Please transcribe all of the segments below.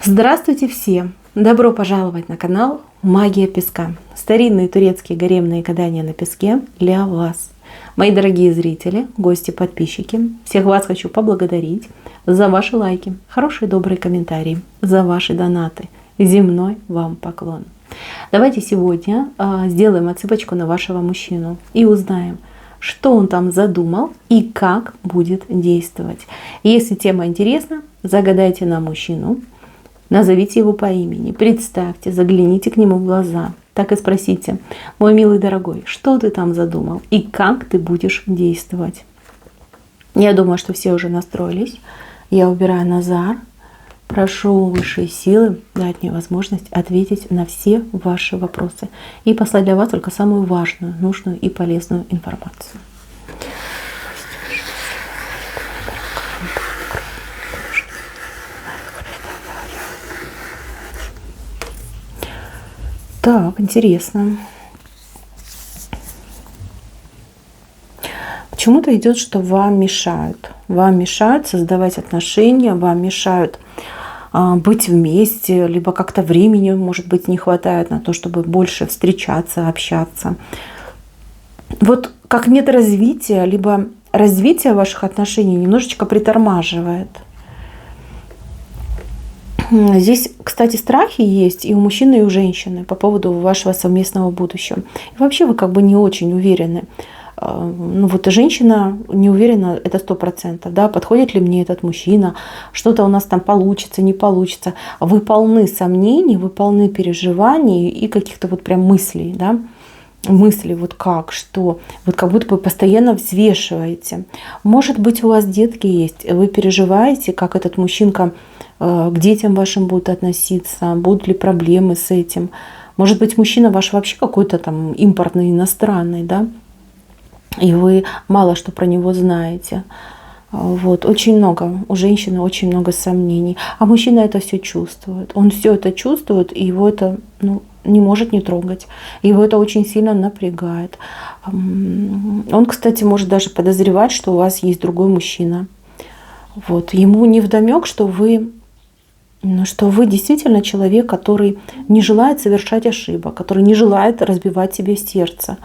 Здравствуйте все! Добро пожаловать на канал Магия Песка. Старинные турецкие гаремные гадания на песке для вас. Мои дорогие зрители, гости, подписчики, всех вас хочу поблагодарить за ваши лайки, хорошие добрые комментарии, за ваши донаты. Земной вам поклон. Давайте сегодня сделаем отсыпочку на вашего мужчину и узнаем, что он там задумал и как будет действовать. Если тема интересна, загадайте на мужчину. Назовите его по имени, представьте, загляните к нему в глаза. Так и спросите: мой милый дорогой, что ты там задумал и как ты будешь действовать? Я думаю, что все уже настроились. Я убираю Назар. Прошу высшие силы дать мне возможность ответить на все ваши вопросы и послать для вас только самую важную, нужную и полезную информацию. Так, интересно. Почему-то идет, что вам мешают. Вам мешают создавать отношения, вам мешают быть вместе, либо как-то времени, может быть, не хватает на то, чтобы больше встречаться, общаться. Вот как нет развития, либо развитие ваших отношений немножечко притормаживает. Здесь, кстати, страхи есть и у мужчины, и у женщины по поводу вашего совместного будущего. И вообще вы как бы не очень уверены. Ну вот женщина не уверена, это 100%, да, подходит ли мне этот мужчина, что-то у нас там получится, не получится. Вы полны сомнений, вы полны переживаний и каких-то вот прям мыслей, да, мысли вот как, что, вот как будто бы постоянно взвешиваете. Может быть, у вас детки есть, вы переживаете, как этот мужчинка к детям вашим будет относиться, будут ли проблемы с этим. Может быть, мужчина ваш вообще какой-то там импортный, иностранный, да, и вы мало что про него знаете. Вот. Очень много, у женщины очень много сомнений. А мужчина это все чувствует. Он все это чувствует, и его это не может не трогать. Его это очень сильно напрягает. Он, кстати, может даже подозревать, что у вас есть другой мужчина. Вот. Ему невдомек, что вы действительно человек, который не желает совершать ошибок, который не желает разбивать себе сердце.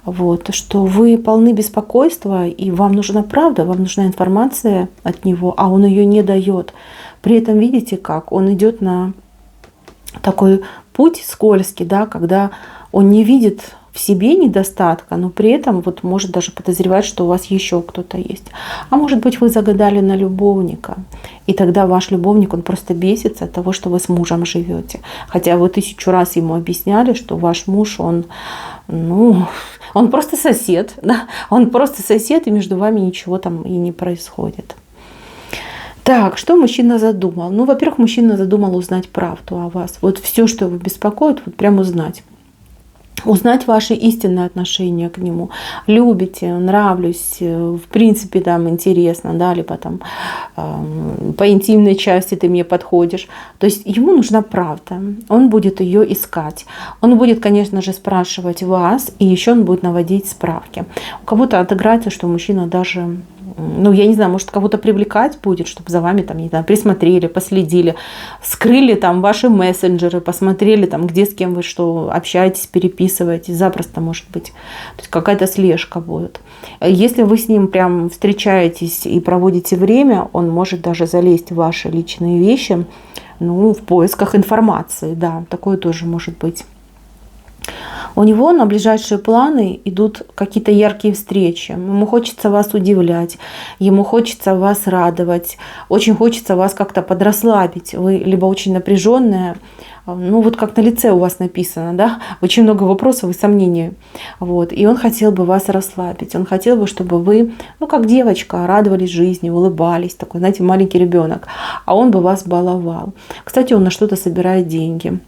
Вот, что вы полны беспокойства, и вам нужна правда, вам нужна информация от него, а он ее не дает. При этом видите, как он идет на такой путь скользкий, да, когда он не видит в себе недостатка, но при этом вот может даже подозревать, что у вас еще кто-то есть. А может быть, вы загадали на любовника, и тогда ваш любовник, он просто бесится от того, что вы с мужем живете. Хотя вы 1000 раз ему объясняли, что ваш муж, он просто сосед, да? Он просто сосед, и между вами ничего там и не происходит. Так, что мужчина задумал? Ну, во-первых, мужчина задумал узнать правду о вас. Вот все, что его беспокоит, вот прям узнать. Узнать ваши истинные отношения к нему. Любите, нравлюсь, в принципе, там интересно, да, либо там по интимной части ты мне подходишь. То есть ему нужна правда. Он будет ее искать. Он будет, конечно же, спрашивать вас, и еще он будет наводить справки. У кого-то отыграется, что мужчина даже, я не знаю, может, кого-то привлекать будет, чтобы за вами там, не знаю, присмотрели, последили, скрыли там ваши мессенджеры, посмотрели там, где с кем вы что общаетесь, переписываетесь, запросто может быть. То есть какая-то слежка будет. Если вы с ним прям встречаетесь и проводите время, он может даже залезть в ваши личные вещи, в поисках информации, да, такое тоже может быть. У него на ближайшие планы идут какие-то яркие встречи. Ему хочется вас удивлять, ему хочется вас радовать, очень хочется вас как-то подрасслабить. Вы либо очень напряженная, вот как на лице у вас написано, да, очень много вопросов и сомнений. Вот. И он хотел бы вас расслабить, он хотел бы, чтобы вы, как девочка, радовались жизни, улыбались, такой, знаете, маленький ребенок, а он бы вас баловал. Кстати, он на что-то собирает деньги.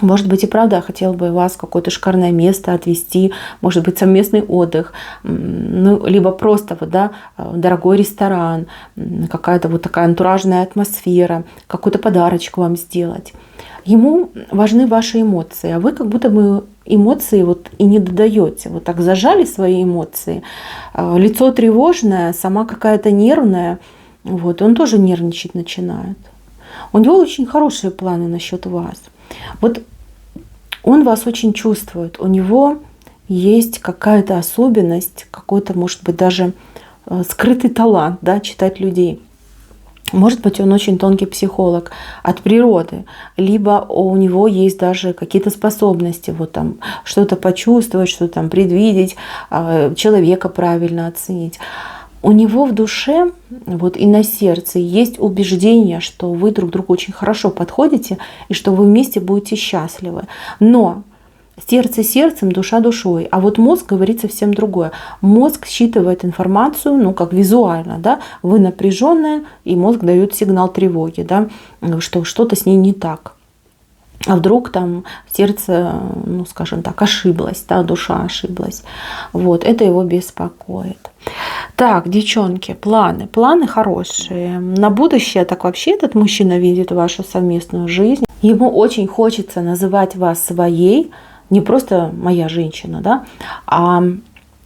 Может быть, и правда хотел бы вас в какое-то шикарное место отвезти, может быть, совместный отдых, либо просто дорогой ресторан, какая-то вот такая антуражная атмосфера, какой-то подарочек вам сделать. Ему важны ваши эмоции, а вы как будто бы эмоции и не додаете. Вот так зажали свои эмоции. Лицо тревожное, сама какая-то нервная, он тоже нервничать начинает. У него очень хорошие планы насчет вас. Вот он вас очень чувствует, у него есть какая-то особенность, какой-то, может быть, даже скрытый талант, да, читать людей. Может быть, он очень тонкий психолог от природы, либо у него есть даже какие-то способности вот там что-то почувствовать, что-то там предвидеть, человека правильно оценить. У него в душе вот и на сердце есть убеждение, что вы друг другу очень хорошо подходите и что вы вместе будете счастливы. Но сердце сердцем, душа душой. А вот мозг говорит совсем другое. Мозг считывает информацию, ну, как визуально, да, вы напряженная, и мозг дает сигнал тревоги, да, что что-то с ней не так. А вдруг там сердце, ну, скажем так, ошиблось, да, душа ошиблась. Вот, это его беспокоит. Так, девчонки, планы. Планы хорошие. На будущее так вообще этот мужчина видит вашу совместную жизнь. Ему очень хочется называть вас своей, не просто моя женщина, да, а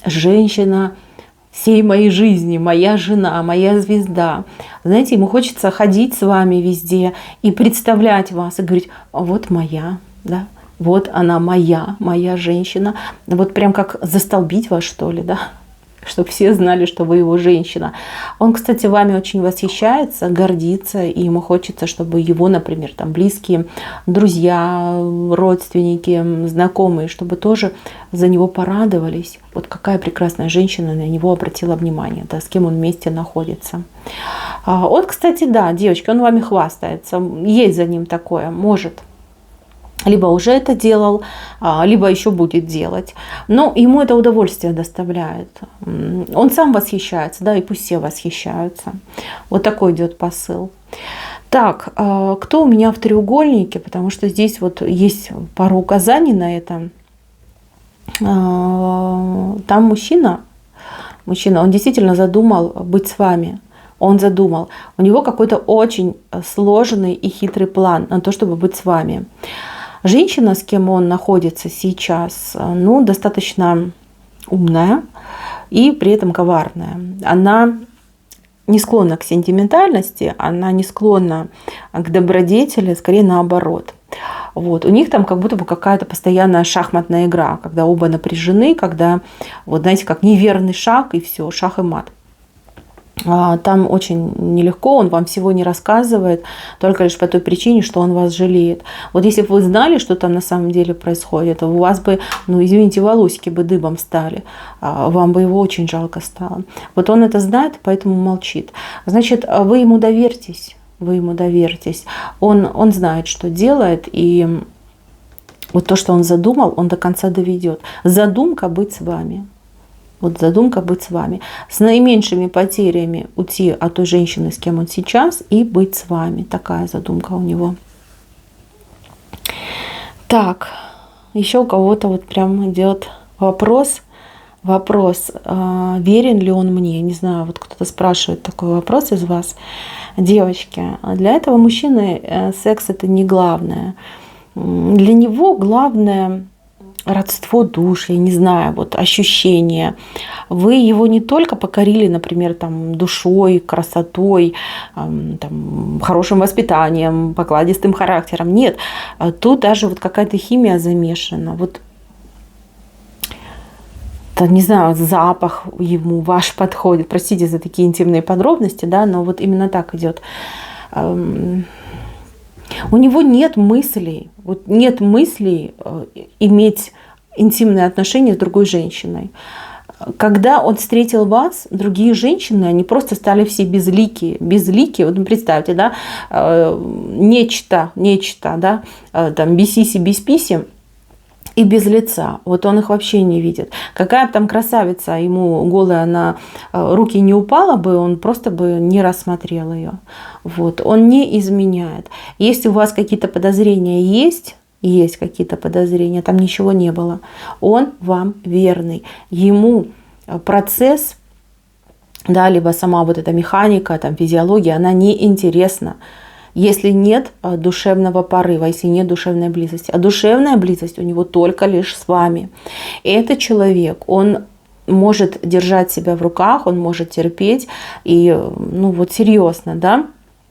женщина всей моей жизни, моя жена, моя звезда. Знаете, ему хочется ходить с вами везде и представлять вас, и говорить: вот моя, да, вот она моя женщина. Вот прям как застолбить вас, что ли, да, чтобы все знали, что вы его женщина. Он, кстати, вами очень восхищается, гордится, и ему хочется, чтобы его, например, там близкие, друзья, родственники, знакомые, чтобы тоже за него порадовались. Вот какая прекрасная женщина на него обратила внимание, да, с кем он вместе находится. Он, кстати, да, девочки, он вами хвастается, есть за ним такое, может. Либо уже это делал, либо еще будет делать. Но ему это удовольствие доставляет. Он сам восхищается, да, и пусть все восхищаются. Вот такой идет посыл. Так, кто у меня в треугольнике? Потому что здесь вот есть пару указаний на это. Там мужчина, он действительно задумал быть с вами. Он задумал. У него какой-то очень сложный и хитрый план на то, чтобы быть с вами. Женщина, с кем он находится сейчас, ну, достаточно умная и при этом коварная. Она не склонна к сентиментальности, она не склонна к добродетели, скорее наоборот. Вот. У них там как будто бы какая-то постоянная шахматная игра, когда оба напряжены, когда, вот знаете, как неверный шаг, и все, шах и мат. Там очень нелегко, он вам всего не рассказывает, только лишь по той причине, что он вас жалеет. Вот если бы вы знали, что там на самом деле происходит, у вас бы, ну извините, волосики бы дыбом стали, вам бы его очень жалко стало. Вот он это знает, поэтому молчит. Значит, вы ему доверьтесь, Он знает, что делает, и вот то, что он задумал, он до конца доведет. Задумка быть с вами. Вот задумка быть с вами. С наименьшими потерями уйти от той женщины, с кем он сейчас, и быть с вами. Такая задумка у него. Так, еще у кого-то вот прям идет вопрос, верен ли он мне? Не знаю, вот кто-то спрашивает такой вопрос из вас. Девочки, для этого мужчины секс это не главное. Для него главное родство душ, я не знаю, вот ощущение. Вы его не только покорили, например, там, душой, красотой, там, хорошим воспитанием, покладистым характером. Нет, тут даже вот какая-то химия замешана. Вот, не знаю, запах ему ваш подходит. Простите за такие интимные подробности, да, но вот именно так идет. У него нет мыслей, иметь интимные отношения с другой женщиной. Когда он встретил вас, другие женщины, они просто стали все безликие. Вот представьте, да, нечто, да, там бесиси, бесписи и без лица. Вот он их вообще не видит. Какая бы там красавица ему голая на руки не упала бы, он просто бы не рассмотрел ее. Вот. Он не изменяет. Если у вас какие-то подозрения есть какие-то подозрения, там ничего не было. Он вам верный. Ему процесс, да, либо сама вот эта механика, там, физиология, она не интересна. Если нет душевного порыва, если нет душевной близости. А душевная близость у него только лишь с вами. И этот человек, он может держать себя в руках, он может терпеть. И, ну вот серьезно, да,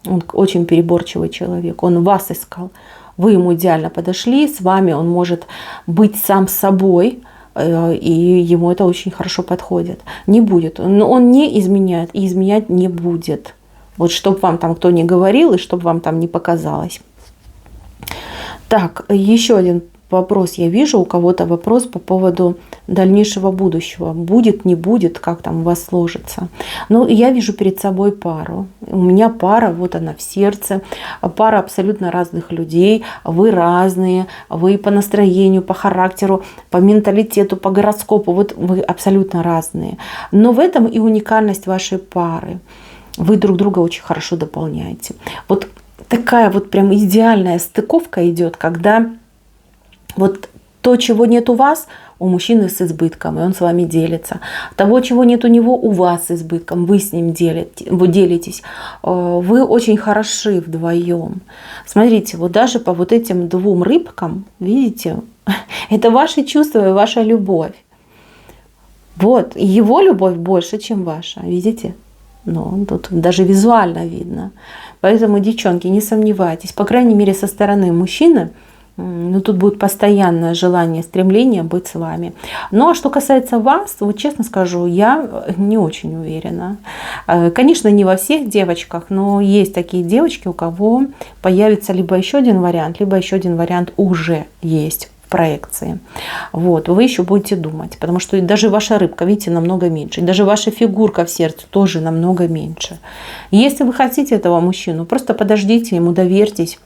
Он очень переборчивый человек. Он вас искал. Вы ему идеально подошли. С вами он может быть сам собой. И ему это очень хорошо подходит. Не будет. Но он не изменяет и изменять не будет. Вот чтобы вам там кто ни говорил и чтобы вам там не показалось. Так, еще один вопрос я вижу. У кого-то вопрос по поводу дальнейшего будущего. Будет, не будет, как там у вас сложится. Но я вижу перед собой пару. У меня пара, вот она в сердце. Пара абсолютно разных людей. Вы разные. Вы по настроению, по характеру, по менталитету, по гороскопу. Вот вы абсолютно разные. Но в этом и уникальность вашей пары. Вы друг друга очень хорошо дополняете. Вот такая вот прям идеальная стыковка идет, когда вот то, чего нет у вас, у мужчины с избытком, и он с вами делится. Того, чего нет у него, у вас с избытком, вы с ним делитесь. Вы очень хороши вдвоем. Смотрите, вот даже по вот этим двум рыбкам, видите, это ваши чувства и ваша любовь. Вот, его любовь больше, чем ваша, видите? Ну, тут даже визуально видно. Поэтому, девчонки, не сомневайтесь. По крайней мере, со стороны мужчины, ну, тут будет постоянное желание, стремление быть с вами. Ну, а что касается вас, вот честно скажу, я не очень уверена. Конечно, не во всех девочках, но есть такие девочки, у кого появится либо еще один вариант уже есть в проекции. Вот, вы еще будете думать, потому что даже ваша рыбка, видите, намного меньше. Даже ваша фигурка в сердце тоже намного меньше. Если вы хотите этого мужчину, просто подождите ему, доверьтесь.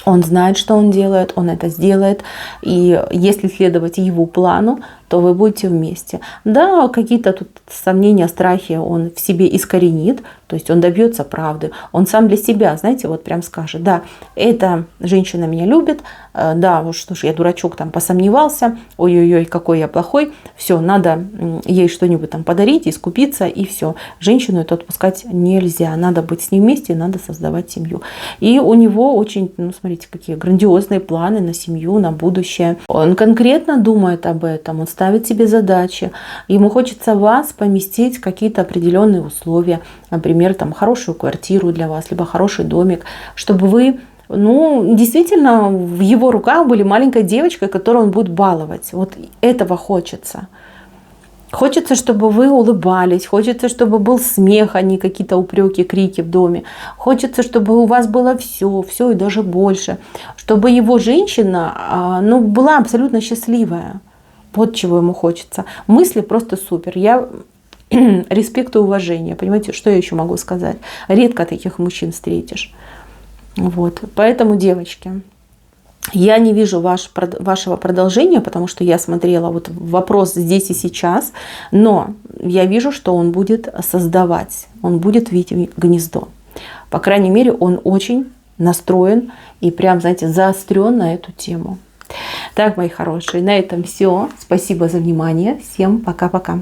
Он знает, что он делает, он это сделает. И если следовать его плану, то вы будете вместе. Да, какие-то тут сомнения, страхи он в себе искоренит, то есть он добьется правды. Он сам для себя, знаете, вот прям скажет: да, эта женщина меня любит, да, вот что ж, я дурачок там посомневался, ой-ой-ой, какой я плохой, все, надо ей что-нибудь там подарить, искупиться, и все. Женщину это отпускать нельзя, надо быть с ней вместе, надо создавать семью. И у него очень, ну, смотрите, какие грандиозные планы на семью, на будущее. Он конкретно думает об этом, он ставит себе задачи. Ему хочется вас поместить в какие-то определенные условия, например, там хорошую квартиру для вас, либо хороший домик, чтобы вы, ну, действительно в его руках были маленькой девочкой, которую он будет баловать. Вот этого хочется. Хочется, чтобы вы улыбались, хочется, чтобы был смех, а не какие-то упреки, крики в доме. Хочется, чтобы у вас было все и даже больше. Чтобы его женщина, ну, была абсолютно счастливая. Вот чего ему хочется. Мысли просто супер. Я респект и уважение. Понимаете, что я еще могу сказать? Редко таких мужчин встретишь. Вот. Поэтому, девочки, я не вижу вашего продолжения, потому что я смотрела вот вопрос здесь и сейчас, но я вижу, что он будет создавать, он будет видеть гнездо. По крайней мере, он очень настроен и прям, знаете, заострен на эту тему. Так, мои хорошие, на этом все. Спасибо за внимание. Всем пока-пока.